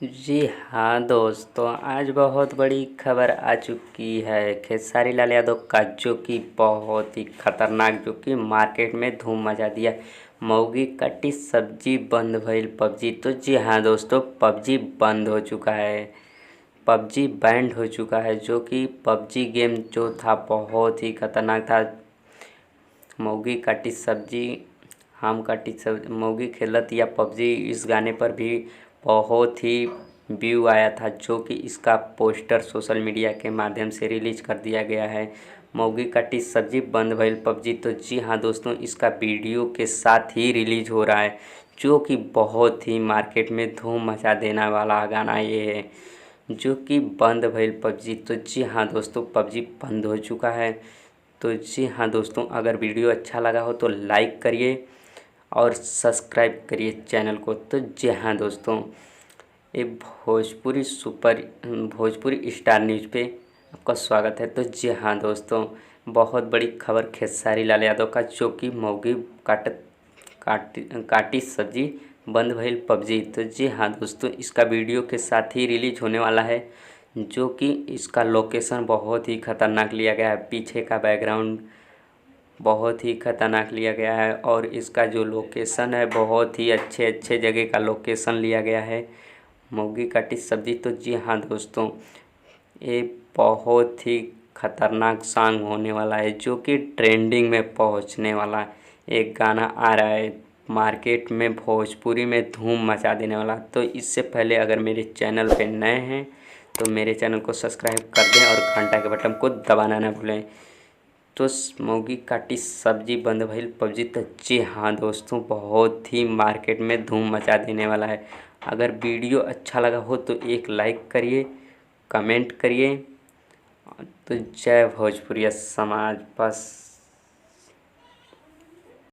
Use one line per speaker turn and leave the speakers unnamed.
जी हाँ दोस्तों, आज बहुत बड़ी खबर आ चुकी है खेसारी लाल यादव का, जो कि बहुत ही खतरनाक, जो कि मार्केट में धूम मचा दिया। मौगी कट्टी सब्जी बंद भइल पबजी। तो जी हाँ दोस्तों, पबजी बंद हो चुका है, पबजी बैंड हो चुका है। जो कि पबजी गेम जो था बहुत ही खतरनाक था। मौगी काटी सब्जी, हम काटी सब मौगी खेलत या पबजी, इस गाने पर भी बहुत ही व्यू आया था। जो कि इसका पोस्टर सोशल मीडिया के माध्यम से रिलीज कर दिया गया है। मौगी काटी सब्जी बंद भइल पबजी। तो जी हाँ दोस्तों, इसका वीडियो के साथ ही रिलीज हो रहा है, जो कि बहुत ही मार्केट में धूम मचा देने वाला गाना ये है, जो कि बंद भइल पबजी। तो जी हाँ दोस्तों, पबजी बंद हो चुका है। तो जी हाँ दोस्तों, अगर वीडियो अच्छा लगा हो तो लाइक करिए और सब्सक्राइब करिए चैनल को। तो जी हाँ दोस्तों, ये भोजपुरी स्टार न्यूज़ पे आपका स्वागत है। तो जी हाँ दोस्तों, बहुत बड़ी खबर खेसारी लाल यादव का, जो कि मौगी काटी सब्जी बंद भइल पबजी। तो जी हाँ दोस्तों, इसका वीडियो के साथ ही रिलीज होने वाला है, जो कि इसका लोकेशन बहुत ही खतरनाक लिया गया है। पीछे का बैकग्राउंड बहुत ही खतरनाक लिया गया है, और इसका जो लोकेशन है बहुत ही अच्छे अच्छे जगह का लोकेशन लिया गया है। मौगी काटी सब्जी। तो जी हाँ दोस्तों, ये बहुत ही खतरनाक सॉन्ग होने वाला है, जो कि ट्रेंडिंग में पहुंचने वाला है। एक गाना आ रहा है मार्केट में, भोजपुरी में धूम मचा देने वाला। तो इससे पहले अगर मेरे चैनल पे नए हैं तो मेरे चैनल को सब्सक्राइब कर दें और घंटा के बटन को दबाना ना भूलें। तो मौगी काटी सब्जी बंद भइल पबजी। तो जी हाँ दोस्तों, बहुत ही मार्केट में धूम मचा देने वाला है। अगर वीडियो अच्छा लगा हो तो एक लाइक करिए, कमेंट करिए। तो जय भोजपुरिया समाज। बस।